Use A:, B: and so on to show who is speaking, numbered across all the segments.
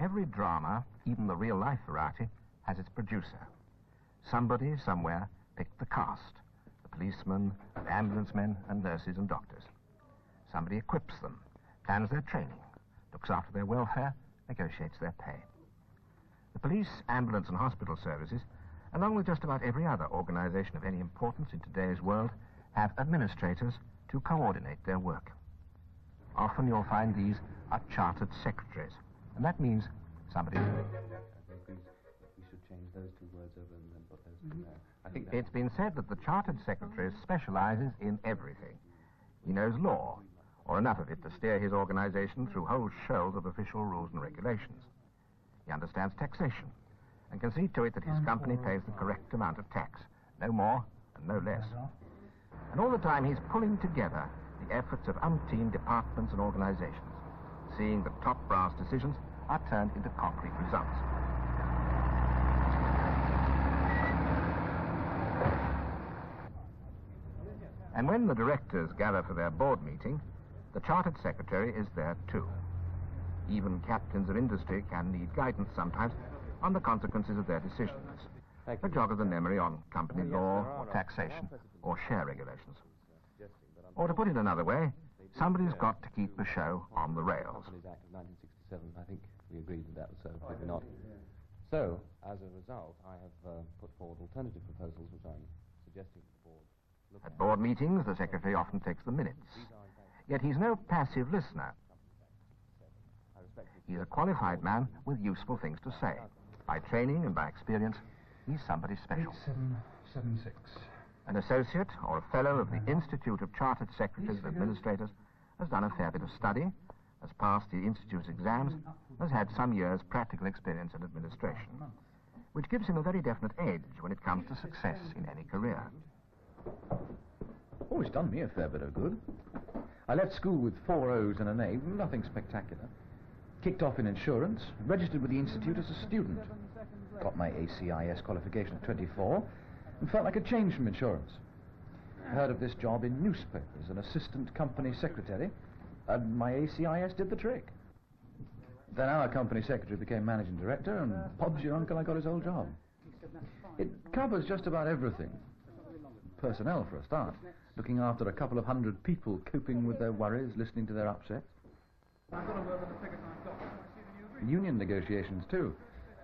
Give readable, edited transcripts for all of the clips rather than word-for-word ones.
A: Every drama, even the real-life variety, has its producer. Somebody, somewhere, picked the cast, the policemen, the ambulance men, and nurses and doctors. Somebody equips them, plans their training, looks after their welfare, negotiates their pay. The police, ambulance, and hospital services, along with just about every other organization of any importance in today's world, have administrators to coordinate their work. Often you'll find these are chartered secretaries, and that means somebody...
B: We should change those two words over and then put those two there. I think
A: it's been said that the chartered secretary specializes in everything. He knows law, or enough of it to steer his organization through whole shoals of official rules and regulations. He understands taxation, and can see to it that his company pays the correct amount of tax, no more and no less. And all the time he's pulling together the efforts of umpteen departments and organizations, seeing that top brass decisions are turned into concrete results. And when the directors gather for their board meeting, the chartered secretary is there too. Even captains of industry can need guidance sometimes on the consequences of their decisions. A jog of the memory on company law, or taxation, or share regulations. Or to put it another way, somebody's got to keep the show on the rails.
B: Act of 1967, I think we agreed that was so, did we not? So, as a result, I have put forward alternative proposals which I'm suggesting to the board.
A: At board meetings, the secretary often takes the minutes. Yet he's no passive listener. He's a qualified man with useful things to say. By training and by experience, he's somebody special.
C: 8776.
A: An associate or a fellow of the Institute of Chartered Secretaries and Administrators has done a fair bit of study, has passed the Institute's exams, has had some years' practical experience in administration, which gives him a very definite edge when it comes to success in any career.
C: Oh, it's done me a fair bit of good. I left school with 4 O's and an A, nothing spectacular. Kicked off in insurance, registered with the Institute as a student. Got my ACIS qualification at 24, and felt like a change from insurance. Heard of this job in newspapers, an assistant company secretary, and my ACIS did the trick. Then our company secretary became managing director, and Bob's your uncle, I got his old job. It covers just about everything. Personnel, for a start. Looking after a couple of hundred people, coping with their worries, listening to their upsets. Union negotiations, too.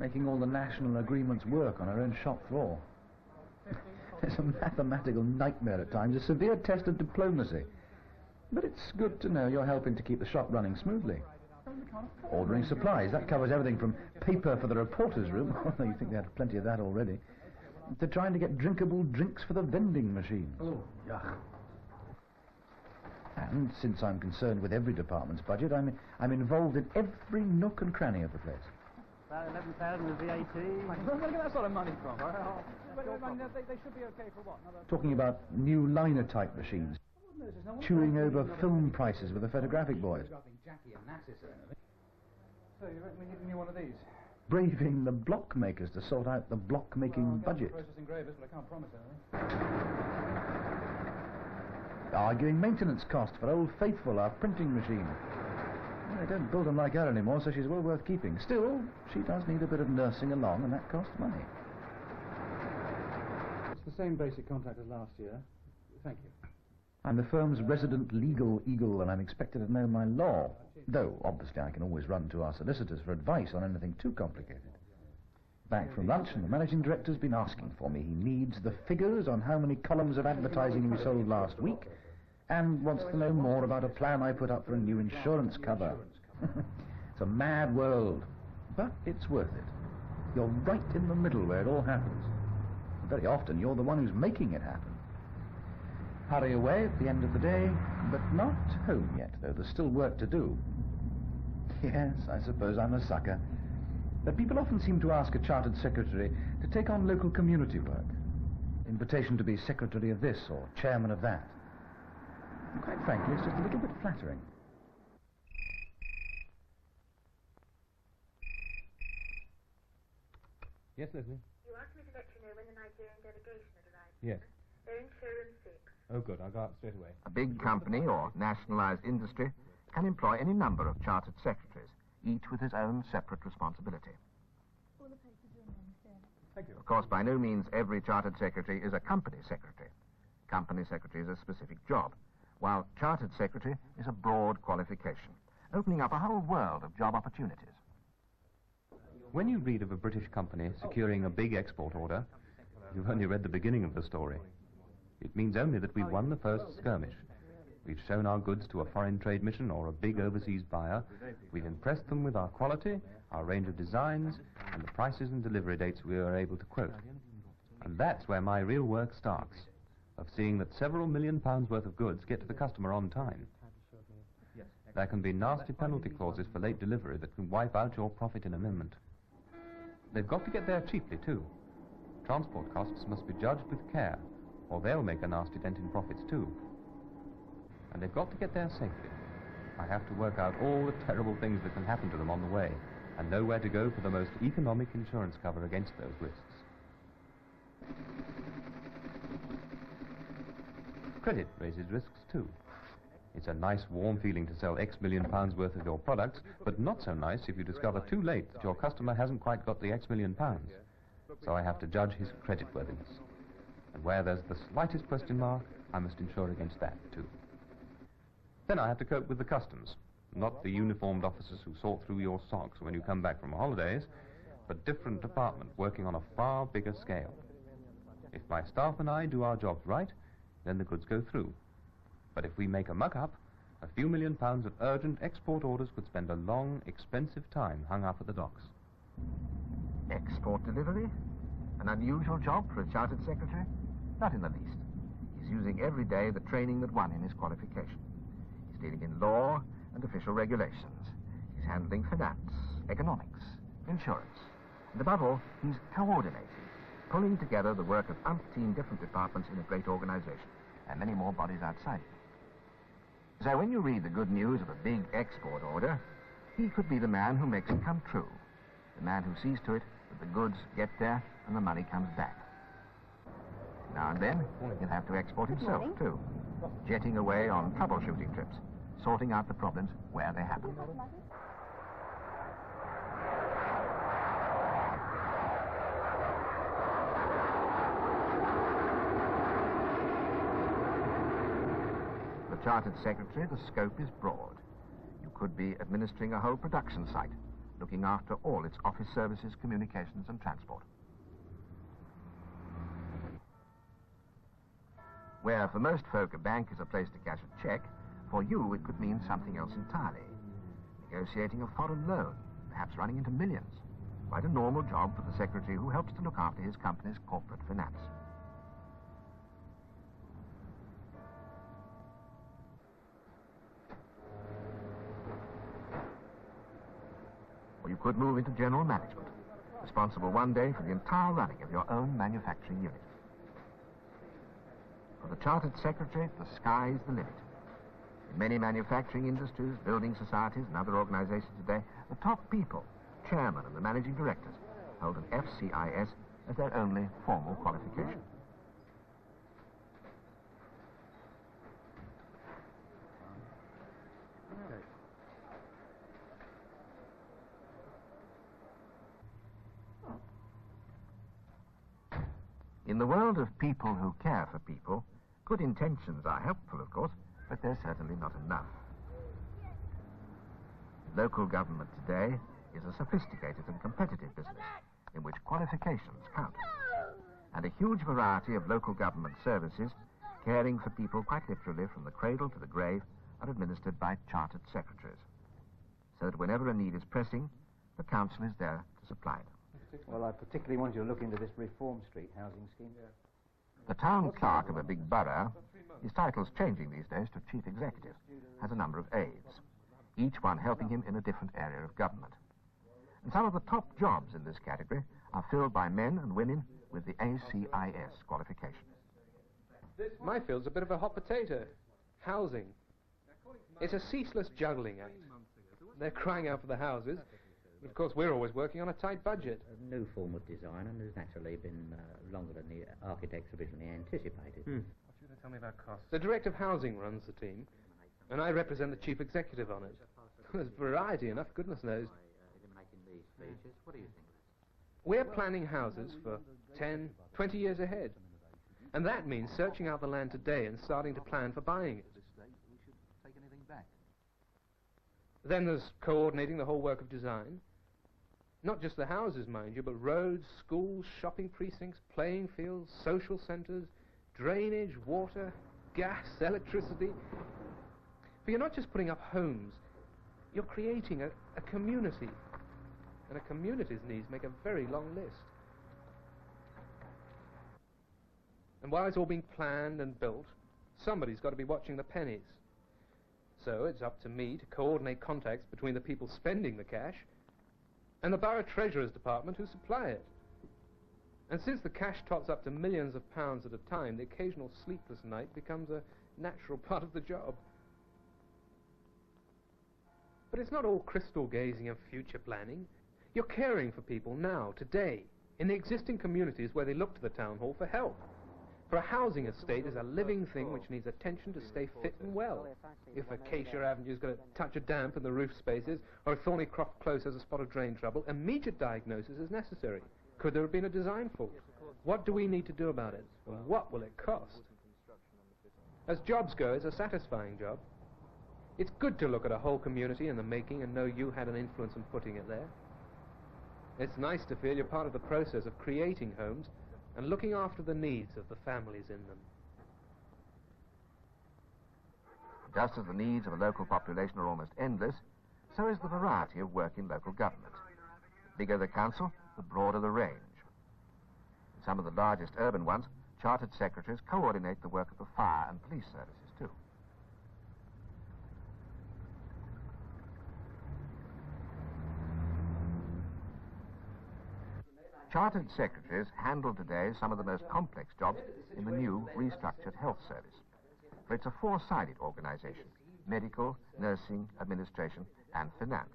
C: Making all the national agreements work on our own shop floor. It's a mathematical nightmare at times, a severe test of diplomacy. But it's good to know you're helping to keep the shop running smoothly. Ordering supplies, that covers everything from paper for the reporter's room, although you think they had plenty of that already, to trying to get drinkable drinks for the vending machines.
D: Oh, yuck.
C: And since I'm concerned with every department's budget, I'm involved in every nook and cranny of the place.
D: About 11,000 with VAT. Where did that sort of money from? They should be okay for what?
C: Talking about new liner type machines, chewing over film prices with the photographic boys.
D: So you reckon we need one of these?
C: Braving the block makers to sort out the block making budget.
D: Processing gravers, but I can't promise anything.
C: Arguing maintenance cost for Old Faithful, our printing machine. Well, they don't build them like her anymore, so she's well worth keeping. Still, she does need a bit of nursing along, and that costs money.
D: It's the same basic contract as last year. Thank you.
C: I'm the firm's resident legal eagle, and I'm expected to know my law. Though, obviously, I can always run to our solicitors for advice on anything too complicated. Back from lunch, and the managing director's been asking for me. He needs the figures on how many columns of advertising we sold last week, and wants to know more about a plan I put up for a new insurance cover. It's a mad world, but it's worth it. You're right in the middle where it all happens. Very often, you're the one who's making it happen. Hurry away at the end of the day, but not home yet, though there's still work to do. Yes, I suppose I'm a sucker. But people often seem to ask a chartered secretary to take on local community work. Invitation to be secretary of this or chairman of that. And quite frankly, it's just a little bit flattering.
B: Yes, Leslie?
E: You asked me to let you know when the Nigerian delegation had arrived.
B: Yes.
E: They're in showroom 6.
B: Oh, good. I'll go up straight away.
A: A big company or nationalized industry can employ any number of chartered secretaries, each with his own separate responsibility.
B: Thank you.
A: Of course, by no means every chartered secretary is a company secretary. Company secretary is a specific job, while chartered secretary is a broad qualification, opening up a whole world of job opportunities.
B: When you read of a British company securing a big export order, you've only read the beginning of the story. It means only that we've won the first skirmish. We've shown our goods to a foreign trade mission or a big overseas buyer. We've impressed them with our quality, our range of designs, and the prices and delivery dates we are able to quote. And that's where my real work starts, of seeing that several £1 million worth of goods get to the customer on time. There can be nasty penalty clauses for late delivery that can wipe out your profit in a moment. They've got to get there cheaply, too. Transport costs must be judged with care, or they'll make a nasty dent in profits, too. And they've got to get there safely. I have to work out all the terrible things that can happen to them on the way, and know where to go for the most economic insurance cover against those risks. Credit raises risks, too. It's a nice, warm feeling to sell X £1 million worth of your products, but not so nice if you discover too late that your customer hasn't quite got the X £1 million. So I have to judge his creditworthiness. And where there's the slightest question mark, I must insure against that, too. Then I have to cope with the customs, not the uniformed officers who sort through your socks when you come back from holidays, but different department working on a far bigger scale. If my staff and I do our jobs right, then the goods go through. But if we make a muck-up, a few £1 million of urgent export orders could spend a long, expensive time hung up at the docks.
A: Export delivery? An unusual job for a chartered secretary? Not in the least. He's using every day the training that won him his qualification. He's dealing in law and official regulations. He's handling finance, economics, insurance. And above all, he's coordinating, pulling together the work of umpteen different departments in a great organization, and many more bodies outside it. So when you read the good news of a big export order, he could be the man who makes it come true, the man who sees to it that the goods get there and the money comes back. Now and then, he'll have to export himself, too, jetting away on troubleshooting trips, sorting out the problems where they happen. For the chartered secretary, the scope is broad. You could be administering a whole production site, looking after all its office services, communications and transport. Where for most folk a bank is a place to cash a cheque, for you it could mean something else entirely. Negotiating a foreign loan, perhaps running into millions. Quite a normal job for the secretary who helps to look after his company's corporate finance. Or you could move into general management, responsible one day for the entire running of your own manufacturing unit. For the chartered secretary, the sky's the limit. In many manufacturing industries, building societies and other organizations today, the top people, chairman and the managing directors, hold an ACIS as their only formal qualification. In the world of people who care for people, good intentions are helpful, of course, but they're certainly not enough. Local government today is a sophisticated and competitive business in which qualifications count. And a huge variety of local government services, caring for people quite literally from the cradle to the grave, are administered by chartered secretaries. So that whenever a need is pressing, the council is there to supply it.
D: Well, I particularly want you to look into this Reform Street housing scheme.
A: The town clerk of a big borough, his title's changing these days to chief executive, has a number of aides, each one helping him in a different area of government. And some of the top jobs in this category are filled by men and women with the ACIS qualification.
F: My field's a bit of a hot potato. Housing. It's a ceaseless juggling act. They're crying out for the houses, Of course, we're always working on a tight budget.
G: A new form of design, and has naturally been longer than the architects originally anticipated.
F: What should they tell me about costs? The Director of Housing runs the team, and I represent the Chief Executive on it. There's variety enough, goodness knows.
G: Eliminating these features, what do you think?
F: We're planning houses for 10, 20 years ahead. And that means searching out the land today and starting to plan for buying it. Then there's coordinating the whole work of design. Not just the houses, mind you, but roads, schools, shopping precincts, playing fields, social centres, drainage, water, gas, electricity. But you're not just putting up homes, you're creating a community. And a community's needs make a very long list. And while it's all being planned and built, somebody's got to be watching the pennies. So it's up to me to coordinate contacts between the people spending the cash and the Borough Treasurer's Department who supply it. And since the cash tots up to millions of pounds at a time, the occasional sleepless night becomes a natural part of the job. But it's not all crystal gazing and future planning. You're caring for people now, today, in the existing communities where they look to the town hall for help. For a housing estate is a living thing which needs attention to stay fit and well. If Acacia Avenue's got a touch of damp in the roof spaces, or Thornycroft Close has a spot of drain trouble, immediate diagnosis is necessary. Could there have been a design fault? What do we need to do about it? And what will it cost? As jobs go, it's a satisfying job. It's good to look at a whole community in the making and know you had an influence in putting it there. It's nice to feel you're part of the process of creating homes and looking after the needs of the families in them.
A: Just as the needs of a local population are almost endless, so is the variety of work in local government. The bigger the council, the broader the range. In some of the largest urban ones, chartered secretaries coordinate the work of the fire and police services too. Chartered secretaries handle today some of the most complex jobs in the new restructured health service. For it's a four-sided organization: medical, nursing, administration, and finance.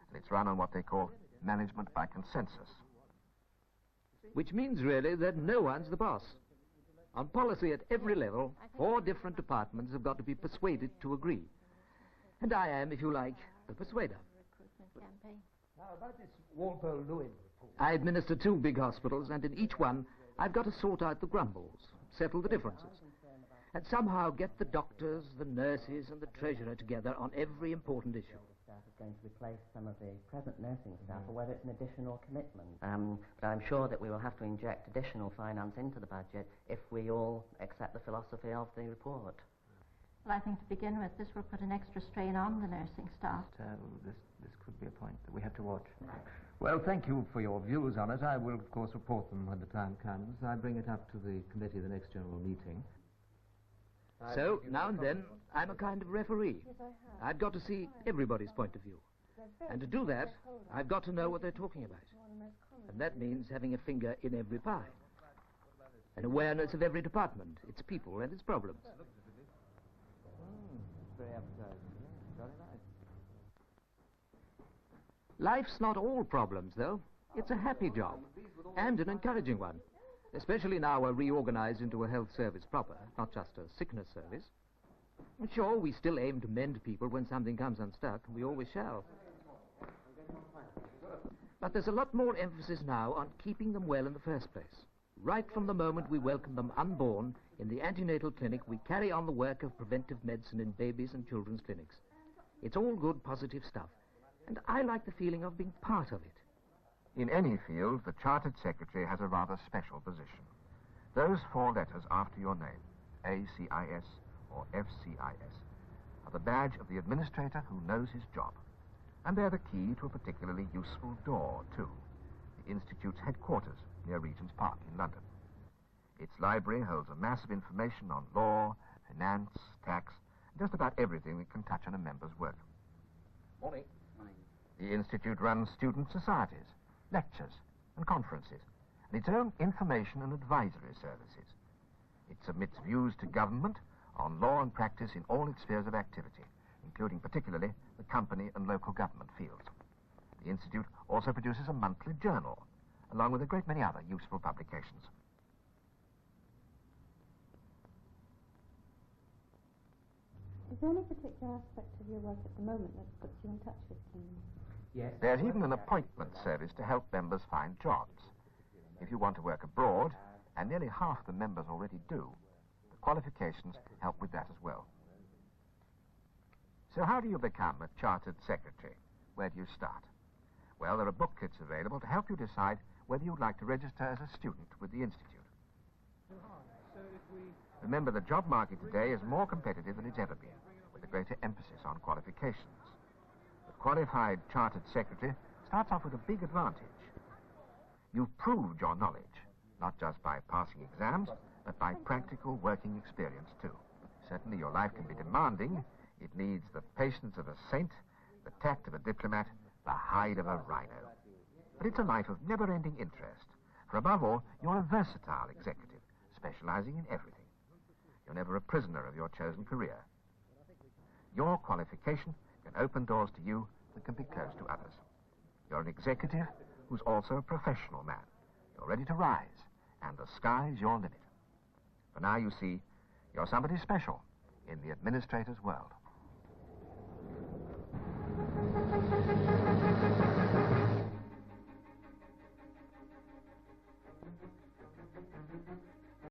A: And it's run on what they call management by consensus.
H: Which means really that no one's the boss. On policy at every level, 4 different departments have got to be persuaded to agree. And I am, if you like, the persuader.
D: Now, about this Walpole-Lewin report.
H: I administer 2 big hospitals, and in each one, I've got to sort out the grumbles, settle the differences, and somehow get the doctors, the nurses, and the treasurer together on every important issue.
I: Staff is going to replace some of the present nursing staff, or whether it's an additional commitment. But I'm sure that we will have to inject additional finance into the budget if we all accept the philosophy of the report.
J: Well, I think to begin with, this will put an extra strain on the nursing staff.
K: This could be a point that we have to watch. Well, thank you for your views on it. I will, of course, report them when the time comes. I bring it up to the committee at the next general meeting.
H: So, now and then, I'm a kind of referee. I've got to see everybody's point of view. And to do that, I've got to know what they're talking about. And that means having a finger in every pie. An awareness of every department, its people and its problems.
K: Very appetizing. Very nice.
H: Life's not all problems, though. It's a happy job, and an encouraging one. Especially now we're reorganized into a health service proper, not just a sickness service. And sure, we still aim to mend people when something comes unstuck, and we always shall. But there's a lot more emphasis now on keeping them well in the first place. Right from the moment we welcome them unborn, in the antenatal clinic, we carry on the work of preventive medicine in babies and children's clinics. It's all good, positive stuff, and I like the feeling of being part of it.
A: In any field, the Chartered Secretary has a rather special position. Those 4 letters after your name, ACIS or FCIS, are the badge of the administrator who knows his job. And they're the key to a particularly useful door, too, the Institute's headquarters near Regent's Park in London. Its library holds a mass of information on law, finance, tax, and just about everything that can touch on a member's work.
H: Morning.
A: The Institute runs student societies, lectures, and conferences, and its own information and advisory services. It submits views to government on law and practice in all its spheres of activity, including particularly the company and local government fields. The Institute also produces a monthly journal, along with a great many other useful publications.
L: Is there any particular aspect of your work at the moment that puts you in touch with them?
K: Yes.
A: There's even an appointment service to help members find jobs. If you want to work abroad, and nearly half the members already do, the qualifications help with that as well. So how do you become a chartered secretary? Where do you start? Well, there are book kits available to help you decide whether you'd like to register as a student with the Institute. Remember, the job market today is more competitive than it's ever been, with a greater emphasis on qualifications. The qualified chartered secretary starts off with a big advantage. You've proved your knowledge, not just by passing exams, but by practical working experience too. Certainly your life can be demanding. It needs the patience of a saint, the tact of a diplomat, the hide of a rhino. But it's a life of never-ending interest. For above all, you're a versatile executive, specializing in everything. You're never a prisoner of your chosen career. Your qualification can open doors to you that can be closed to others. You're an executive who's also a professional man. You're ready to rise, and the sky's your limit. For now, you see, you're somebody special in the administrator's world.